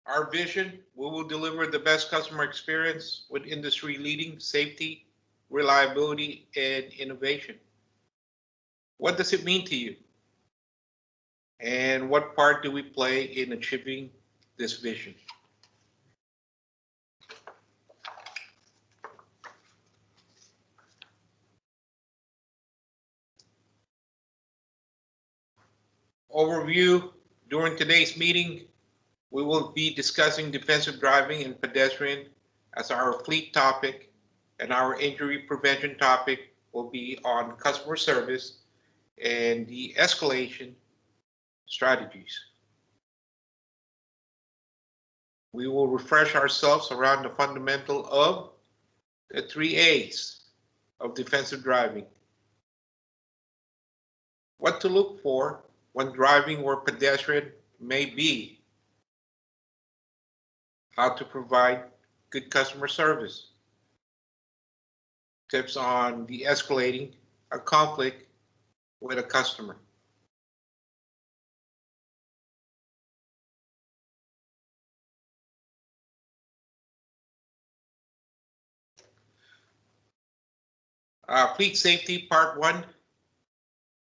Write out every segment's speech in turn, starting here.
Our vision, we will deliver the best customer experience with industry-leading safety, reliability, and innovation. What does it mean to you? And what part do we play in achieving this vision? Overview, during today's meeting, we will be discussing defensive driving and pedestrian as our fleet topic, and our injury prevention topic will be on customer service and de-escalation strategies. We will refresh ourselves around the fundamental of the 3 A's of defensive driving. What to look for when driving where pedestrian may be. How to provide good customer service. Tips on de-escalating a conflict with a customer. Fleet safety part 1,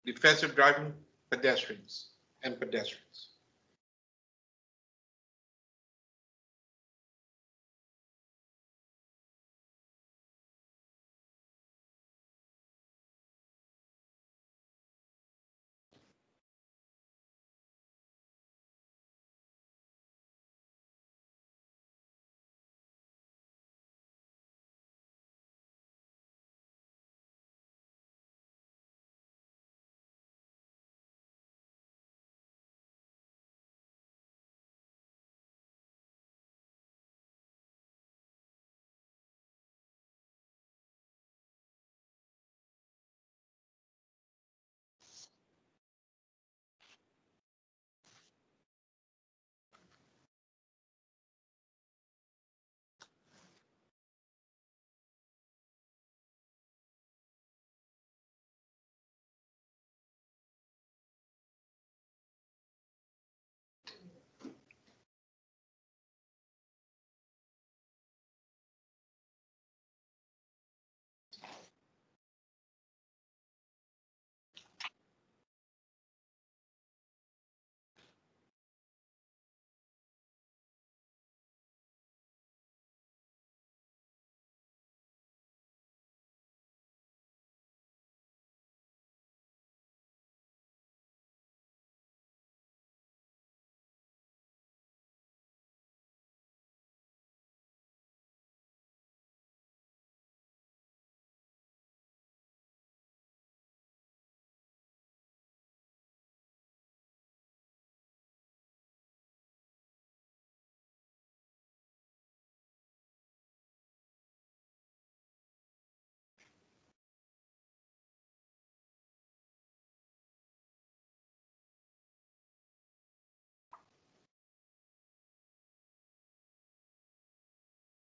defensive driving pedestrians and pedestrians.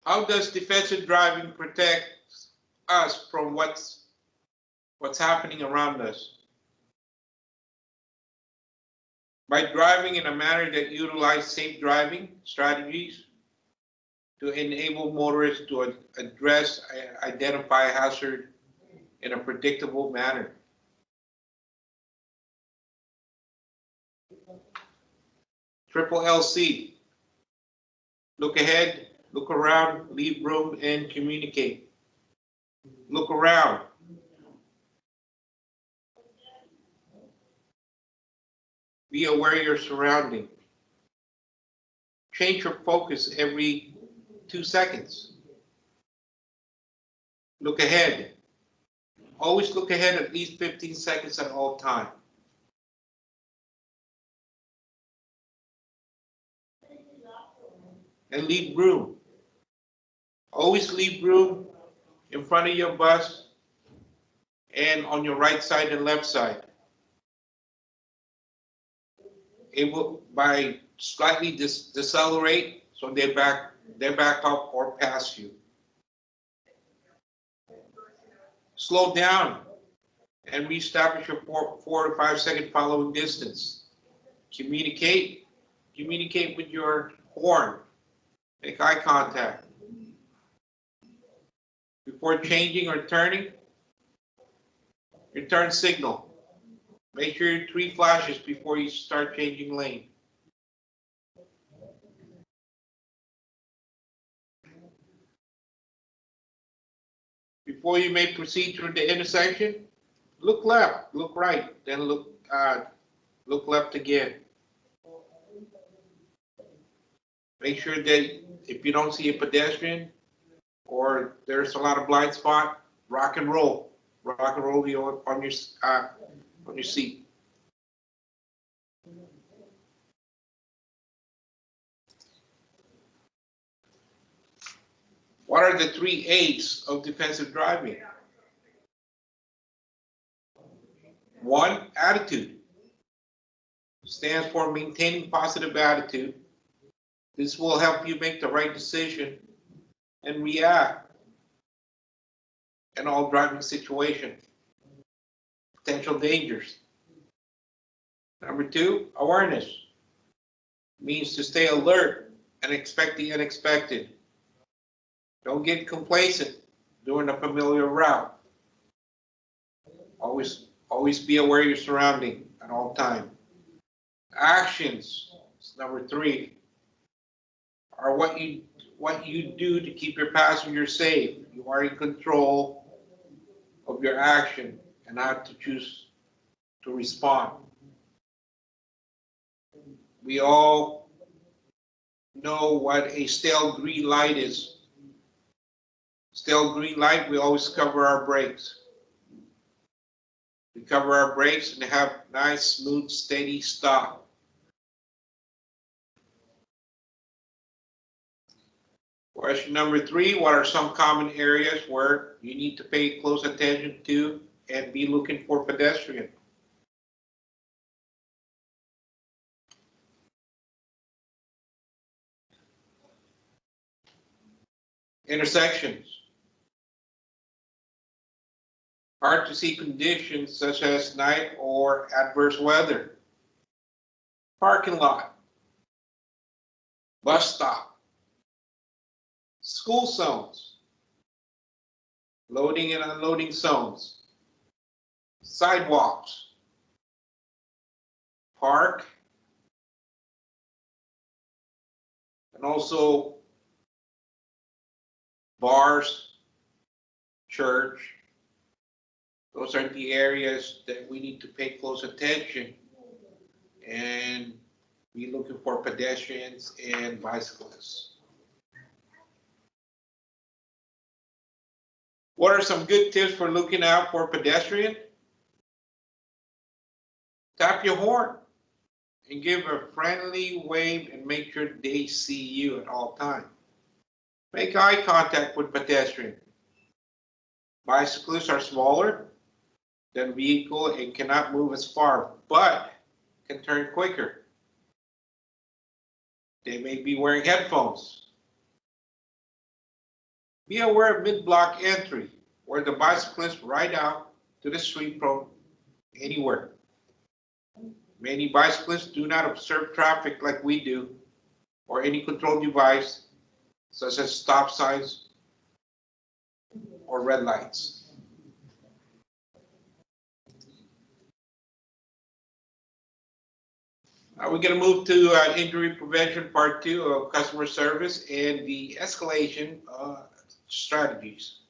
How does defensive driving protect us from what's happening around us? By driving in a manner that utilizes safe driving strategies to enable motorists to address, identify hazard in a predictable manner. Triple LC. Look ahead, look around, leave room, and communicate. Look around. Be aware of your surrounding. Change your focus every 2 seconds. Look ahead. Always look ahead at least 15 seconds at all time. And leave room. Always leave room in front of your bus and on your right side and left side. It will, by slightly decelerate, so they back up or pass you. Slow down and reestablish your 4 to 5 second following distance. Communicate with your horn. Make eye contact. Before changing or turning, your turn signal. Make sure your 3 flashes before you start changing lane. Before you may proceed through the intersection, look left, look right, then look left again. Make sure that if you don't see a pedestrian or there's a lot of blind spot, rock and roll you on your seat. What are the 3 A's of defensive driving? 1, attitude. Stands for maintaining positive attitude. This will help you make the right decision and react in all driving situations. Potential dangers. Number 2, awareness. Means to stay alert and expect the unexpected. Don't get complacent during a familiar route. Always be aware of your surrounding at all times. Actions, number 3, are what you do to keep your passengers safe. You are in control of your action and how to choose to respond. We all know what a stale green light is. Stale green light, we always cover our brakes. We cover our brakes and have nice, smooth, steady stop. Question number 3, what are some common areas where you need to pay close attention to and be looking for pedestrian? Intersections. Hard to see conditions such as night or adverse weather. Parking lot. Bus stop. School zones. Loading and unloading zones. Sidewalks. Park. And also bars, church. Those are the areas that we need to pay close attention and be looking for pedestrians and bicyclists. What are some good tips for looking out for pedestrian? Tap your horn and give a friendly wave and make sure they see you at all times. Make eye contact with pedestrian. Bicyclists are smaller than vehicle and cannot move as far, but can turn quicker. They may be wearing headphones. Be aware of mid-block entry, where the bicyclists ride out to the street from anywhere. Many bicyclists do not observe traffic like we do, or any control device, such as stop signs or red lights. We're going to move to injury prevention part 2 of customer service and the escalation strategies.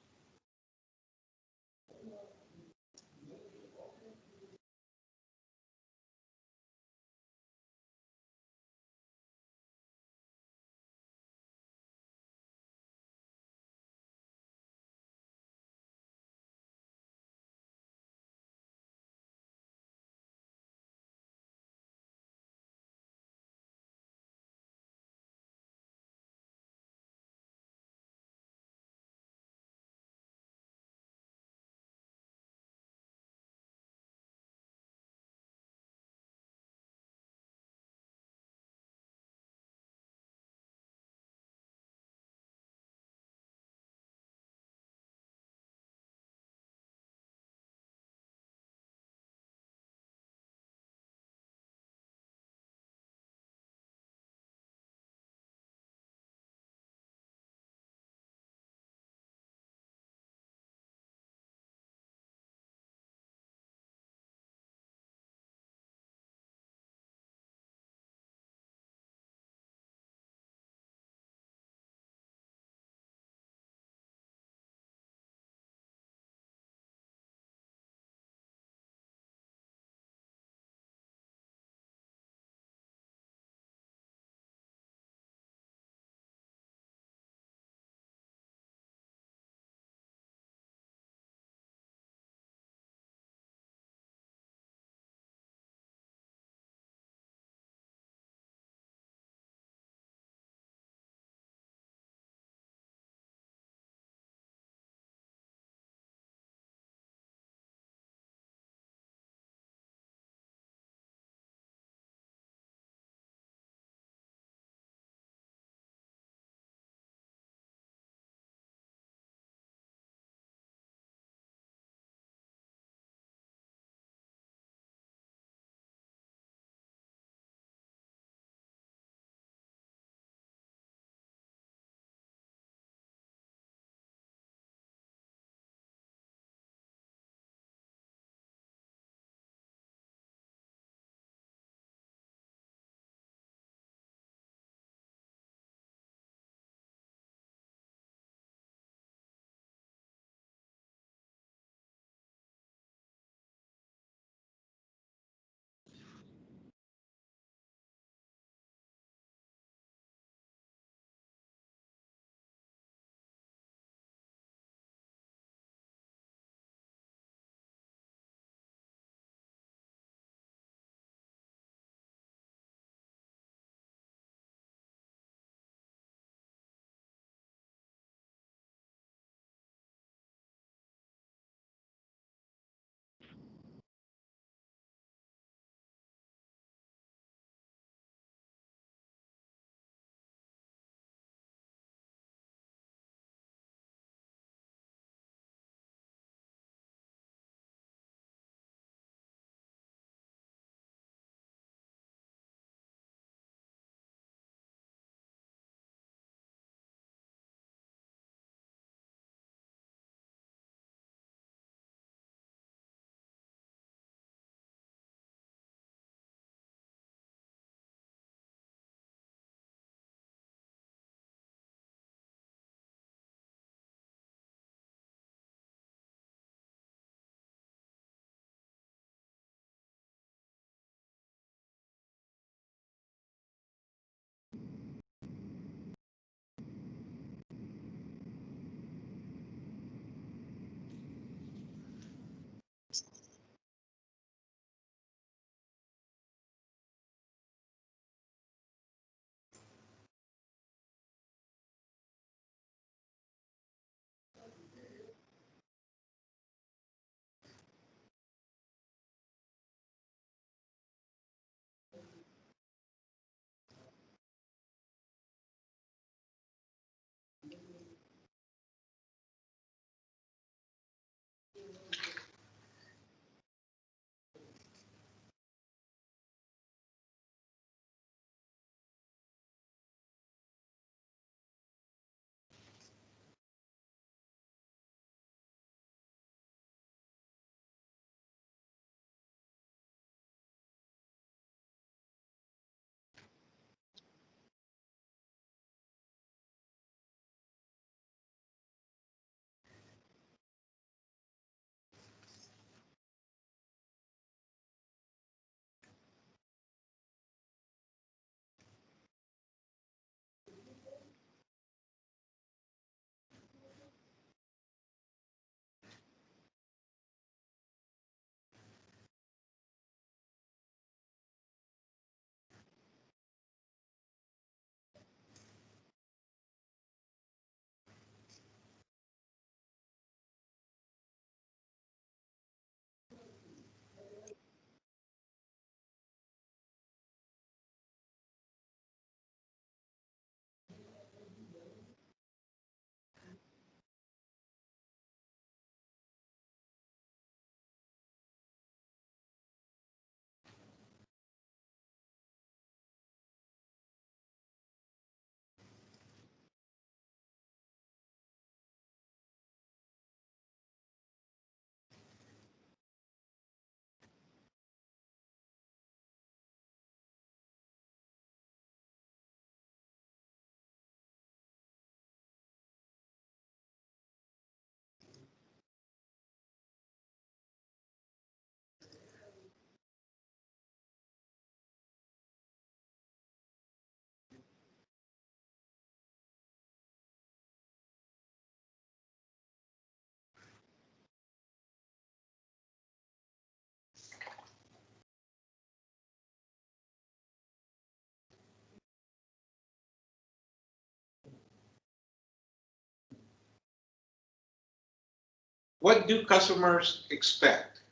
What do customers expect?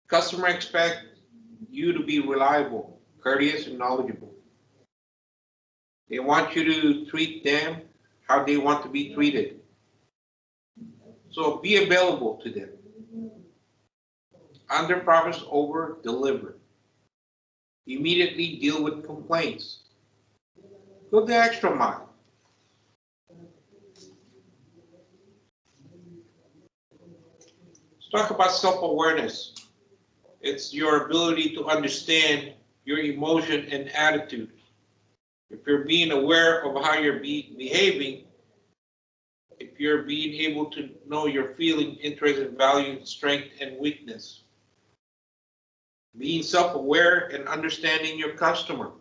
Customers expect you to be reliable, courteous, and knowledgeable. They want you to treat them how they want to be treated. So be available to them. Under promise, over deliver. Immediately deal with complaints. Go the extra mile. Let's talk about self-awareness. It's your ability to understand your emotion and attitude. If you're being aware of how you're behaving, if you're being able to know your feeling, interest, and value, strength, and weakness. Being self-aware and understanding your customer.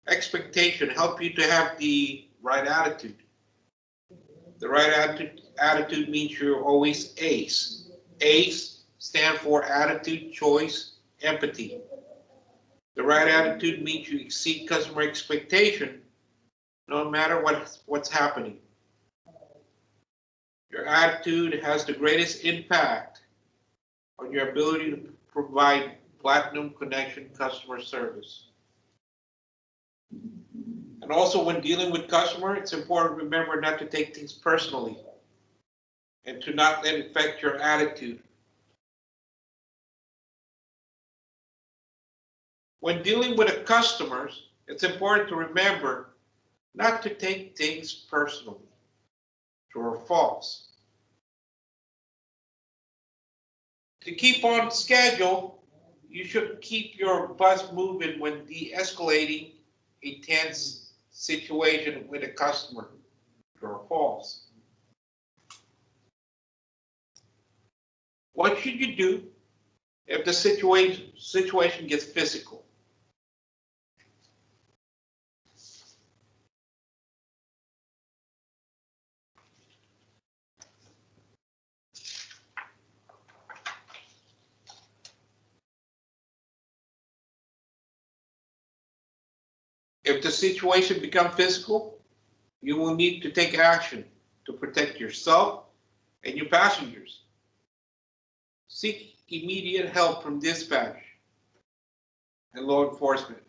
Expectation help you to have the right attitude. The right attitude means you're always ACE. ACE stand for attitude, choice, empathy. The right attitude means you exceed customer expectation no matter what's happening. Your attitude has the greatest impact on your ability to provide platinum connection customer service. And also when dealing with customer, it's important to remember not to take things personally and to not let it affect your attitude. When dealing with the customers, it's important to remember not to take things personally. True or false? To keep on schedule, you should keep your bus moving when de-escalating a tense situation with a customer. True or false? What should you do if the situation gets physical? If the situation becomes physical, you will need to take action to protect yourself and your passengers. Seek immediate help from dispatch and law enforcement.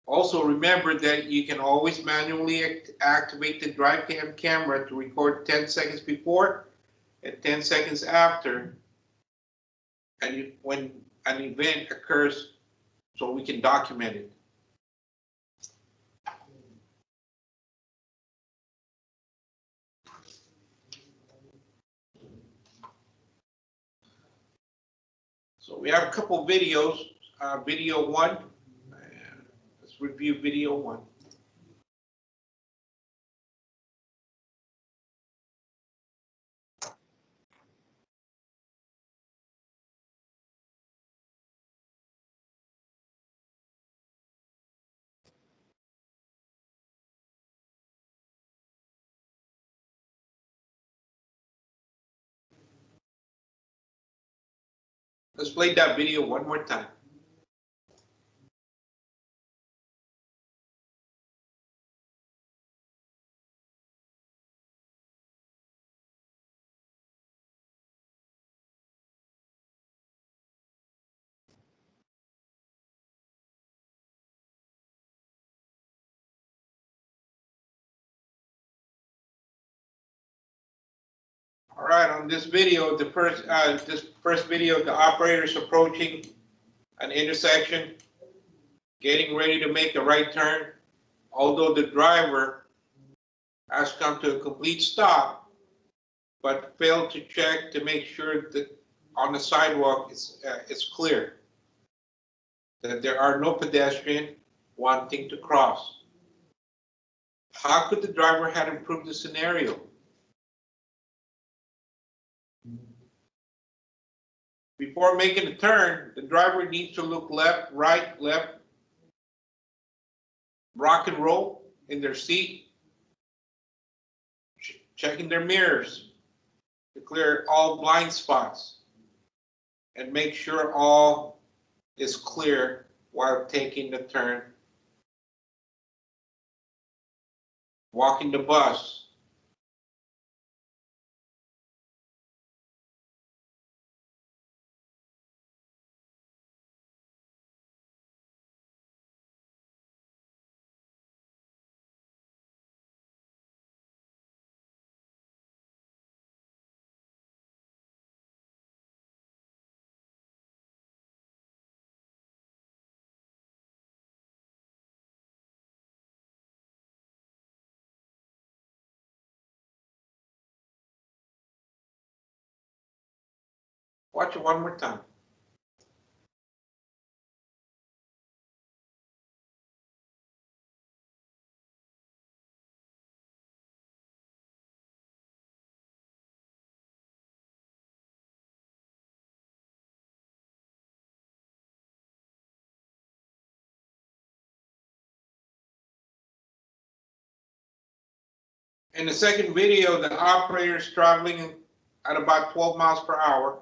Also remember that you can always manually activate the DriveCam camera to record 10 seconds before and 10 seconds after and when an event occurs so we can document it. So we have a couple videos. Video one. Let's review video one. Let's play that video one more time. All right, on this video, the first video, the operator is approaching an intersection, getting ready to make a right turn. Although the driver has come to a complete stop, but failed to check to make sure that on the sidewalk it's clear, that there are no pedestrians wanting to cross. How could the driver have improved the scenario? Before making a turn, the driver needs to look left, right, left, rock and roll in their seat, checking their mirrors to clear all blind spots, and make sure all is clear while taking the turn walking the bus. Watch it one more time. In the second video, the operator is traveling at about 12 miles per hour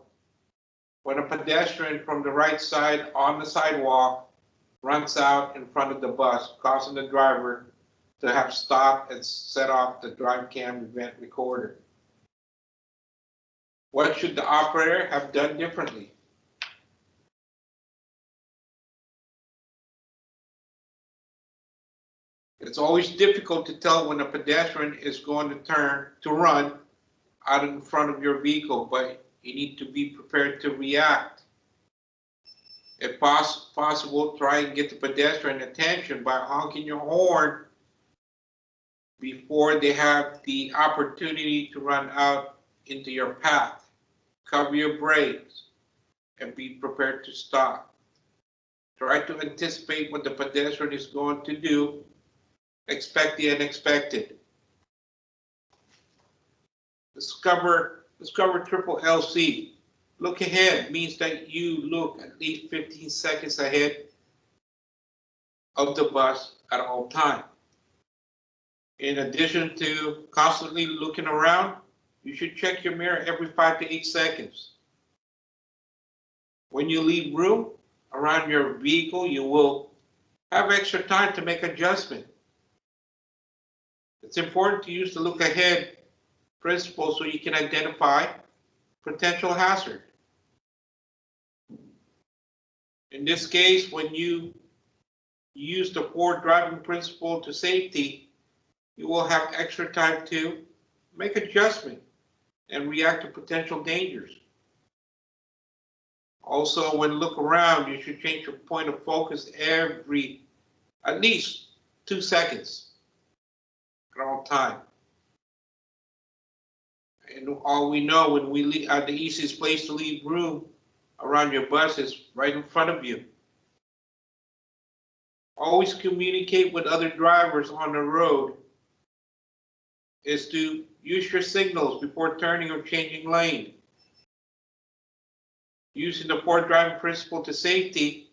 when a pedestrian from the right side on the sidewalk runs out in front of the bus, causing the driver to have stopped and set off the drive cam event recorder. What should the operator have done differently? It's always difficult to tell when a pedestrian is going to run out in front of your vehicle, but you need to be prepared to react. If possible, try and get the pedestrian attention by honking your horn before they have the opportunity to run out into your path. Cover your brakes and be prepared to stop. Try to anticipate what the pedestrian is going to do. Expect the unexpected. Discover triple LC. Look ahead means that you look at least 15 seconds ahead of the bus at all times. In addition to constantly looking around, you should check your mirror every 5 to 8 seconds. When you leave room around your vehicle, you will have extra time to make adjustments. It's important to use the look ahead principle so you can identify potential hazard. In this case, when you use the forward driving principle to safety, you will have extra time to make adjustment and react to potential dangers. Also, when look around, you should change your point of focus every at least 2 seconds at all time. And all we know, when we leave, the easiest place to leave room around your bus is right in front of you. Always communicate with other drivers on the road is to use your signals before turning or changing lane. Using the forward driving principle to safety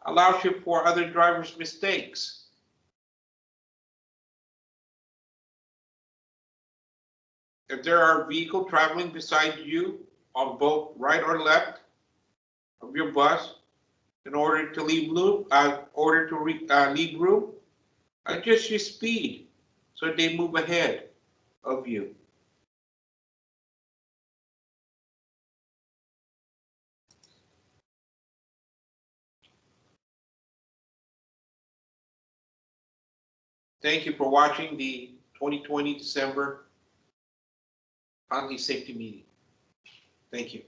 allows you for other drivers' mistakes. If there are vehicles traveling beside you on both right or left of your bus, in order to leave room, leave room, adjust your speed so they move ahead of you. Thank you for watching the 2020 December Huntley Safety Meeting. Thank you.